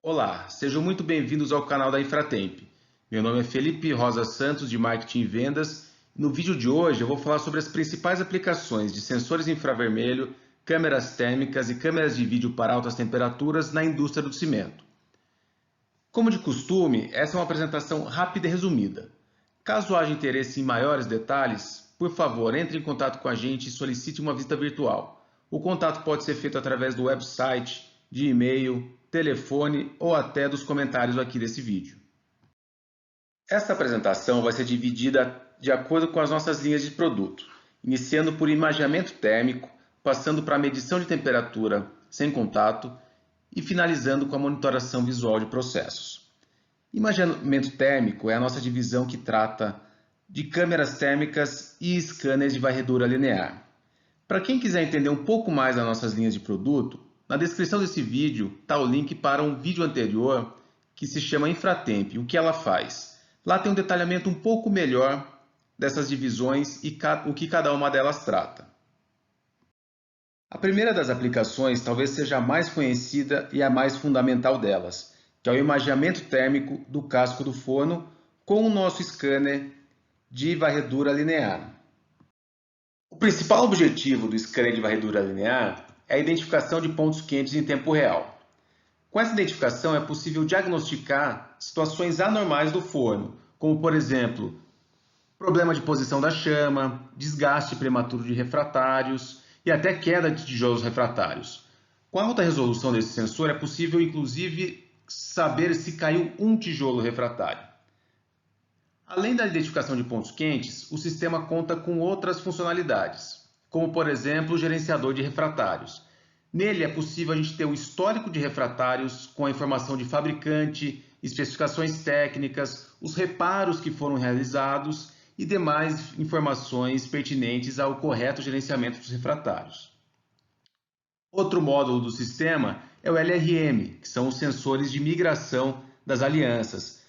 Olá, sejam muito bem-vindos ao canal da Infratemp. Meu nome é Felipe Rosa Santos, de Marketing e Vendas. No vídeo de hoje eu vou falar sobre as principais aplicações de sensores infravermelho, câmeras térmicas e câmeras de vídeo para altas temperaturas na indústria do cimento. Como de costume, essa é uma apresentação rápida e resumida. Caso haja interesse em maiores detalhes, por favor, entre em contato com a gente e solicite uma visita virtual. O contato pode ser feito através do website, de e-mail, telefone ou até dos comentários aqui desse vídeo. Esta apresentação vai ser dividida de acordo com as nossas linhas de produto, iniciando por imageamento térmico, passando para a medição de temperatura sem contato e finalizando com a monitoração visual de processos. Imageamento térmico é a nossa divisão que trata de câmeras térmicas e scanners de varredura linear. Para quem quiser entender um pouco mais das nossas linhas de produto, na descrição desse vídeo está o link para um vídeo anterior que se chama Infratemp, o que ela faz. Lá tem um detalhamento um pouco melhor dessas divisões e o que cada uma delas trata. A primeira das aplicações talvez seja a mais conhecida e a mais fundamental delas, que é o imageamento térmico do casco do forno com o nosso scanner de varredura linear. O principal objetivo do scanner de varredura linear é a identificação de pontos quentes em tempo real. Com essa identificação é possível diagnosticar situações anormais do forno, como por exemplo, problema de posição da chama, desgaste prematuro de refratários e até queda de tijolos refratários. Com a alta resolução desse sensor é possível inclusive saber se caiu um tijolo refratário. Além da identificação de pontos quentes, o sistema conta com outras funcionalidades, como por exemplo o gerenciador de refratários. Nele é possível a gente ter o histórico de refratários com a informação de fabricante, especificações técnicas, os reparos que foram realizados e demais informações pertinentes ao correto gerenciamento dos refratários. Outro módulo do sistema é o LRM, que são os sensores de migração das alianças.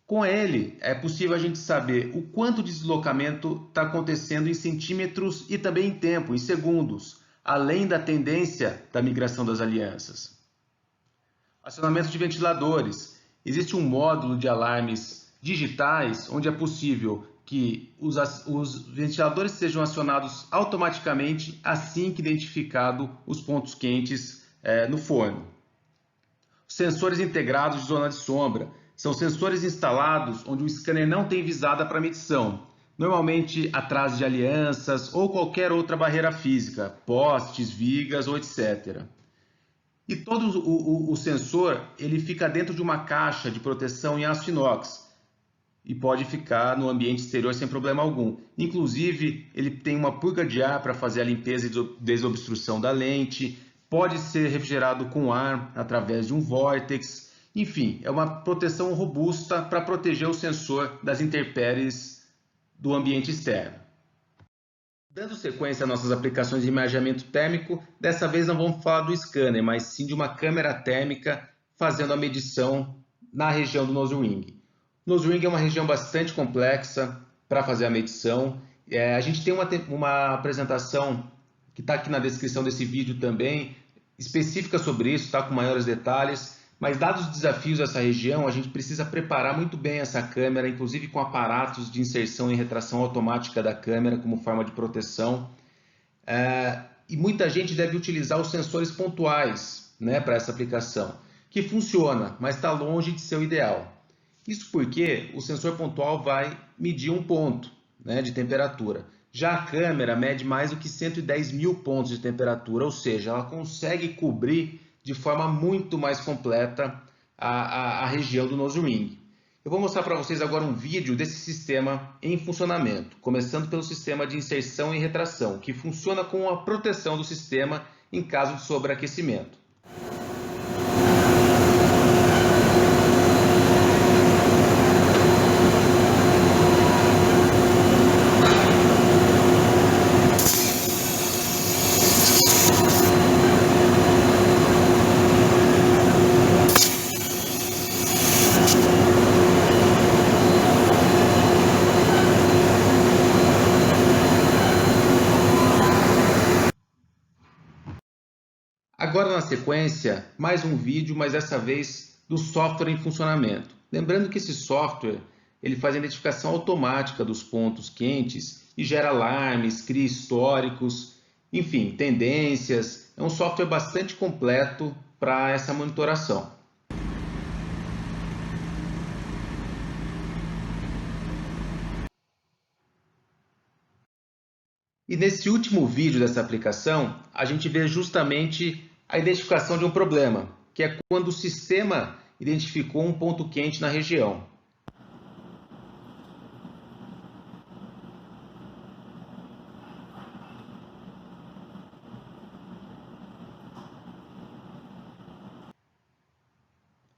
Com ele, é possível a gente saber o quanto de deslocamento está acontecendo em centímetros e também em tempo, em segundos, além da tendência da migração das alianças. Acionamento de ventiladores. Existe um módulo de alarmes digitais onde é possível que os ventiladores sejam acionados automaticamente assim que identificado os pontos quentes no forno. Sensores integrados de zona de sombra. São sensores instalados onde o scanner não tem visada para medição, normalmente atrás de alianças ou qualquer outra barreira física, postes, vigas ou etc. E todo o sensor ele fica dentro de uma caixa de proteção em aço inox e pode ficar no ambiente exterior sem problema algum. Inclusive, ele tem uma purga de ar para fazer a limpeza e desobstrução da lente, pode ser refrigerado com ar através de um vórtex. Enfim, é uma proteção robusta para proteger o sensor das intempéries do ambiente externo. Dando sequência às nossas aplicações de imageamento térmico, dessa vez não vamos falar do scanner, mas sim de uma câmera térmica fazendo a medição na região do nose ring. O nose ring é uma região bastante complexa para fazer a medição. A gente tem uma apresentação que está aqui na descrição desse vídeo também, específica sobre isso, tá? Com maiores detalhes. Mas dados os desafios dessa região, a gente precisa preparar muito bem essa câmera, inclusive com aparatos de inserção e retração automática da câmera como forma de proteção. E muita gente deve utilizar os sensores pontuais, né, para essa aplicação, que funciona, mas está longe de ser o ideal. Isso porque o sensor pontual vai medir um ponto, né, de temperatura. Já a câmera mede mais do que 110 mil pontos de temperatura, ou seja, ela consegue cobrir de forma muito mais completa a região do nose ring. Eu vou mostrar para vocês agora um vídeo desse sistema em funcionamento, começando pelo sistema de inserção e retração, que funciona com a proteção do sistema em caso de sobreaquecimento. Agora na sequência, mais um vídeo, mas dessa vez do software em funcionamento. Lembrando que esse software ele faz a identificação automática dos pontos quentes e gera alarmes, cria históricos, enfim, tendências. É um software bastante completo para essa monitoração. E nesse último vídeo dessa aplicação, a gente vê justamente a identificação de um problema, que é quando o sistema identificou um ponto quente na região.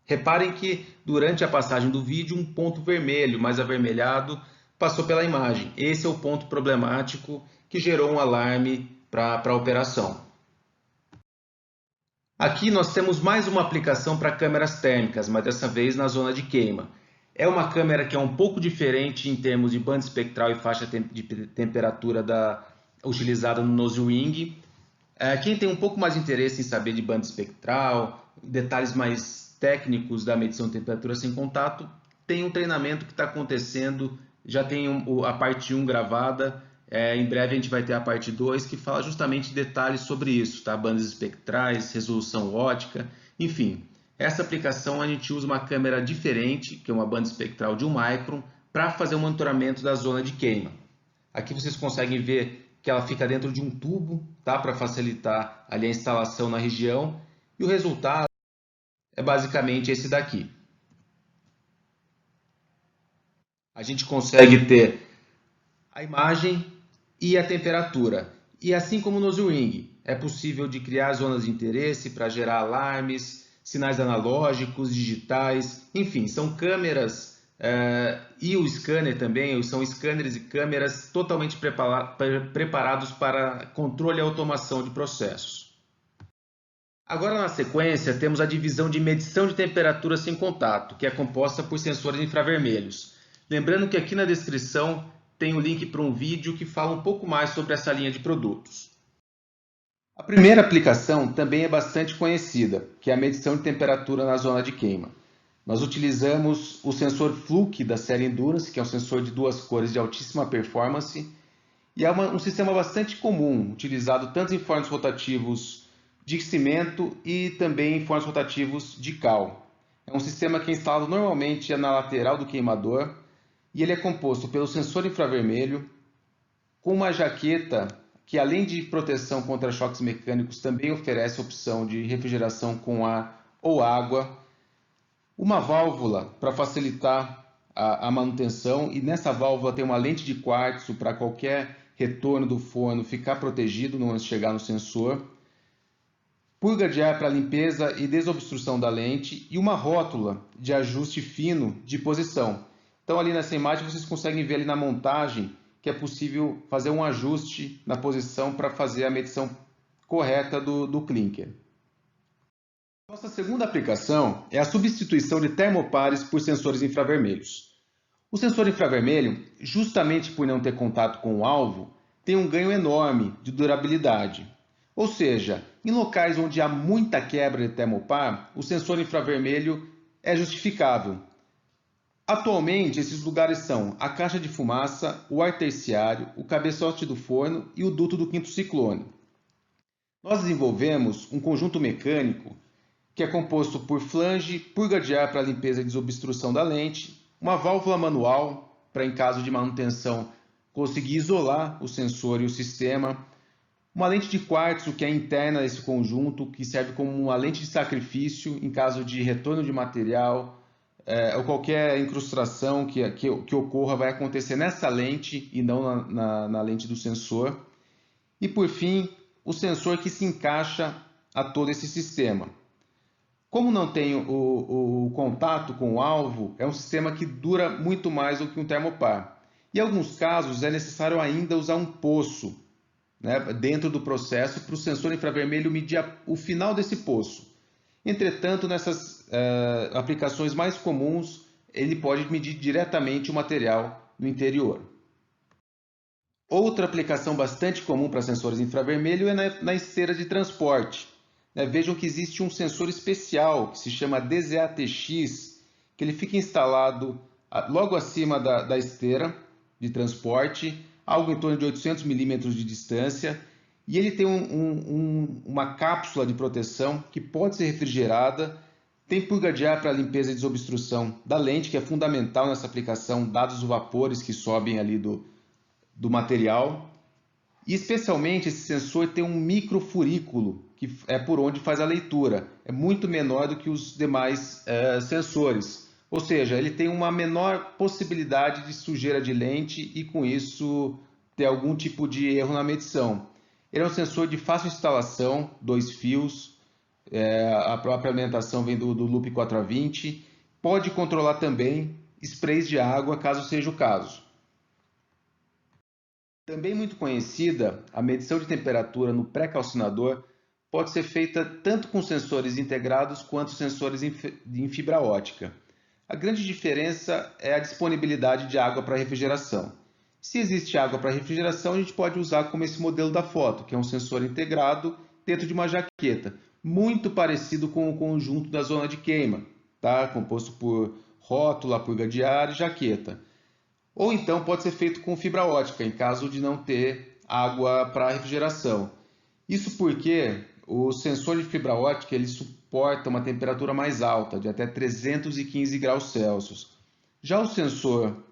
Reparem que durante a passagem do vídeo, um ponto vermelho, mais avermelhado, passou pela imagem. Esse é o ponto problemático que gerou um alarme para a operação. Aqui nós temos mais uma aplicação para câmeras térmicas, mas dessa vez na zona de queima. É uma câmera que é um pouco diferente em termos de banda espectral e faixa de temperatura utilizada no nose ring. Quem tem um pouco mais de interesse em saber de banda espectral, detalhes mais técnicos da medição de temperatura sem contato, tem um treinamento que está acontecendo, já tem a parte 1 gravada, em breve a gente vai ter a parte 2 que fala justamente detalhes sobre isso, tá? Bandas espectrais, resolução ótica, enfim. Essa aplicação a gente usa uma câmera diferente, que é uma banda espectral de 1 micron, para fazer o monitoramento da zona de queima. Aqui vocês conseguem ver que ela fica dentro de um tubo, tá? Para facilitar ali a instalação na região, e o resultado é basicamente esse daqui. A gente consegue ter a imagem e a temperatura. E assim como no nose ring, é possível de criar zonas de interesse para gerar alarmes, sinais analógicos, digitais, enfim, são câmeras e o scanner também, são scanners e câmeras totalmente preparados para controle e automação de processos. Agora, na sequência, temos a divisão de medição de temperatura sem contato, que é composta por sensores infravermelhos. Lembrando que aqui na descrição tem o link para um vídeo que fala um pouco mais sobre essa linha de produtos. A primeira aplicação também é bastante conhecida, que é a medição de temperatura na zona de queima. Nós utilizamos o sensor Fluke da série Endurance, que é um sensor de 2 cores de altíssima performance, e é um sistema bastante comum, utilizado tanto em fornos rotativos de cimento e também em fornos rotativos de cal. É um sistema que é instalado normalmente na lateral do queimador e ele é composto pelo sensor infravermelho, com uma jaqueta que, além de proteção contra choques mecânicos, também oferece a opção de refrigeração com ar ou água, uma válvula para facilitar a manutenção, e nessa válvula tem uma lente de quartzo para qualquer retorno do forno ficar protegido antes de chegar no sensor, purga de ar para limpeza e desobstrução da lente e uma rótula de ajuste fino de posição. Então ali nessa imagem vocês conseguem ver ali na montagem que é possível fazer um ajuste na posição para fazer a medição correta do clinker. Nossa segunda aplicação é a substituição de termopares por sensores infravermelhos. O sensor infravermelho, justamente por não ter contato com o alvo, tem um ganho enorme de durabilidade. Ou seja, em locais onde há muita quebra de termopar, o sensor infravermelho é justificável. Atualmente, esses lugares são a caixa de fumaça, o ar terciário, o cabeçote do forno e o duto do quinto ciclone. Nós desenvolvemos um conjunto mecânico que é composto por flange, purga de ar para limpeza e desobstrução da lente, uma válvula manual para, em caso de manutenção, conseguir isolar o sensor e o sistema, uma lente de quartzo que é interna a esse conjunto, que serve como uma lente de sacrifício em caso de retorno de material ou qualquer incrustação que ocorra vai acontecer nessa lente e não na lente do sensor. E por fim, o sensor que se encaixa a todo esse sistema. Como não tem o contato com o alvo, é um sistema que dura muito mais do que um termopar. Em alguns casos é necessário ainda usar um poço, né, dentro do processo para o sensor infravermelho medir o final desse poço. Entretanto, nessas aplicações mais comuns, ele pode medir diretamente o material no interior. Outra aplicação bastante comum para sensores infravermelho é na esteira de transporte. né? Vejam que existe um sensor especial que se chama DZATX, que ele fica instalado logo acima da esteira de transporte, algo em torno de 800 milímetros de distância, e ele tem uma cápsula de proteção que pode ser refrigerada, tem purga de ar para limpeza e desobstrução da lente, que é fundamental nessa aplicação, dados os vapores que sobem ali do material. E especialmente esse sensor tem um microfurículo, que é por onde faz a leitura. É muito menor do que os demais sensores. Ou seja, ele tem uma menor possibilidade de sujeira de lente e com isso ter algum tipo de erro na medição. Ele é um sensor de fácil instalação, 2 fios, a própria alimentação vem do loop 4A20. Pode controlar também sprays de água, caso seja o caso. Também muito conhecida, a medição de temperatura no pré-calcinador pode ser feita tanto com sensores integrados quanto sensores em fibra ótica. A grande diferença é a disponibilidade de água para refrigeração. Se existe água para refrigeração, a gente pode usar como esse modelo da foto, que é um sensor integrado dentro de uma jaqueta, muito parecido com o conjunto da zona de queima, tá? Composto por rótula, purga de ar e jaqueta. Ou então pode ser feito com fibra ótica, em caso de não ter água para refrigeração. Isso porque o sensor de fibra ótica ele suporta uma temperatura mais alta, de até 315 graus Celsius. Já o sensor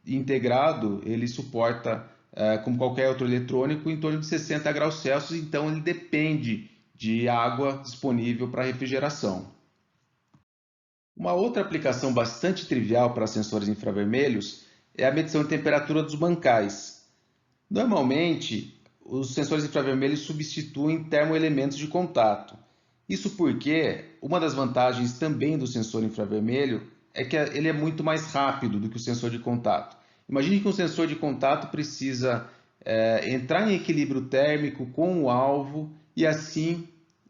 integrado, ele suporta, como qualquer outro eletrônico, em torno de 60 graus Celsius, então ele depende de água disponível para refrigeração. Uma outra aplicação bastante trivial para sensores infravermelhos é a medição de temperatura dos bancais. Normalmente, os sensores infravermelhos substituem termoelementos de contato. Isso porque uma das vantagens também do sensor infravermelho é que ele é muito mais rápido do que o sensor de contato. Imagine que um sensor de contato precisa entrar em equilíbrio térmico com o alvo e assim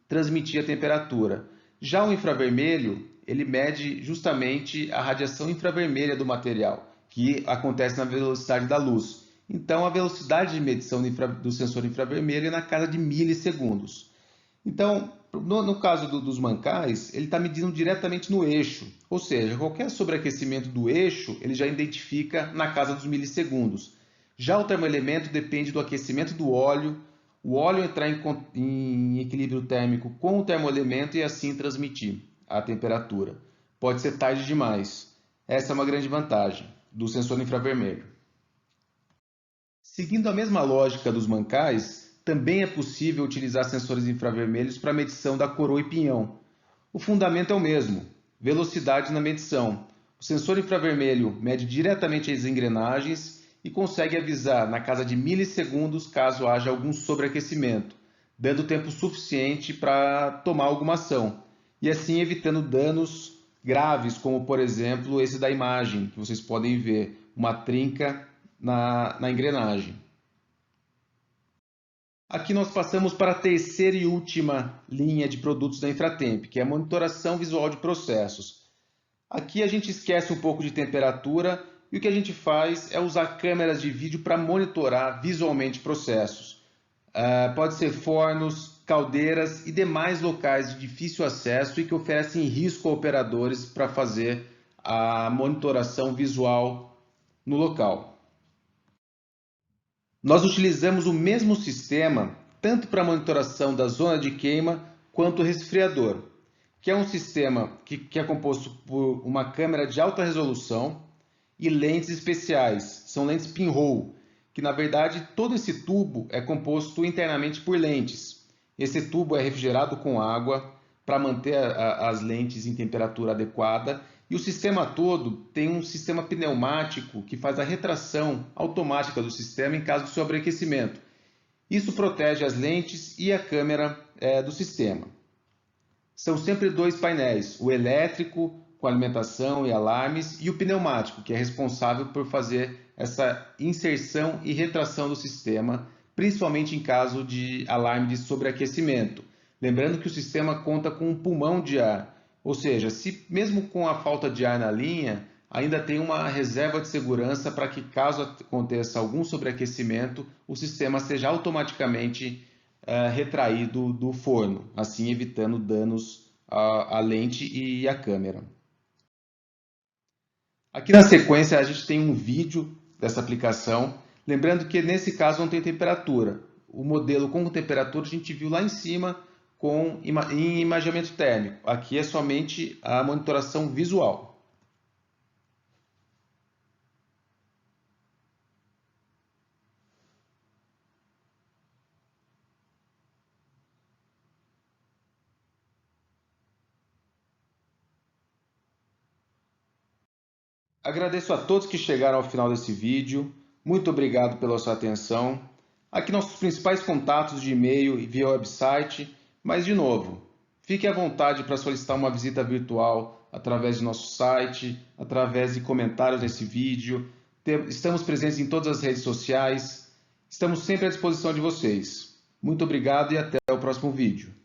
transmitir a temperatura. Já o infravermelho, ele mede justamente a radiação infravermelha do material, que acontece na velocidade da luz. Então, a velocidade de medição do sensor infravermelho é na casa de milissegundos. Então, no caso dos mancais, ele está medindo diretamente no eixo, ou seja, qualquer sobreaquecimento do eixo ele já identifica na casa dos milissegundos. Já o termoelemento depende do aquecimento do óleo, o óleo entrar em equilíbrio térmico com o termoelemento e assim transmitir a temperatura. Pode ser tarde demais. Essa é uma grande vantagem do sensor infravermelho. Seguindo a mesma lógica dos mancais, também é possível utilizar sensores infravermelhos para medição da coroa e pinhão. O fundamento é o mesmo, velocidade na medição. O sensor infravermelho mede diretamente as engrenagens e consegue avisar na casa de milissegundos caso haja algum sobreaquecimento, dando tempo suficiente para tomar alguma ação, e assim evitando danos graves, como por exemplo esse da imagem, que vocês podem ver, uma trinca na engrenagem. Aqui nós passamos para a terceira e última linha de produtos da Infratemp, que é a monitoração visual de processos. Aqui a gente esquece um pouco de temperatura e o que a gente faz é usar câmeras de vídeo para monitorar visualmente processos. Pode ser fornos, caldeiras e demais locais de difícil acesso e que oferecem risco a operadores para fazer a monitoração visual no local. Nós utilizamos o mesmo sistema tanto para a monitoração da zona de queima quanto o resfriador, que é um sistema que é composto por uma câmera de alta resolução e lentes especiais, são lentes pinhole, que na verdade todo esse tubo é composto internamente por lentes. Esse tubo é refrigerado com água para manter as lentes em temperatura adequada e o sistema todo tem um sistema pneumático que faz a retração automática do sistema em caso de sobreaquecimento. Isso protege as lentes e a câmera do sistema. São sempre dois painéis, o elétrico com alimentação e alarmes e o pneumático, que é responsável por fazer essa inserção e retração do sistema, principalmente em caso de alarme de sobreaquecimento. Lembrando que o sistema conta com um pulmão de ar, ou seja, se mesmo com a falta de ar na linha, ainda tem uma reserva de segurança para que, caso aconteça algum sobreaquecimento, o sistema seja automaticamente retrair do forno, assim evitando danos à lente e à câmera. Aqui na sequência a gente tem um vídeo dessa aplicação, lembrando que nesse caso não tem temperatura. O modelo com temperatura a gente viu lá em cima em imaginamento térmico. Aqui é somente a monitoração visual. Agradeço a todos que chegaram ao final desse vídeo. Muito obrigado pela sua atenção. Aqui nossos principais contatos de e-mail e via website. Mas, de novo, fique à vontade para solicitar uma visita virtual através de nosso site, através de comentários nesse vídeo. Estamos presentes em todas as redes sociais. Estamos sempre à disposição de vocês. Muito obrigado e até o próximo vídeo.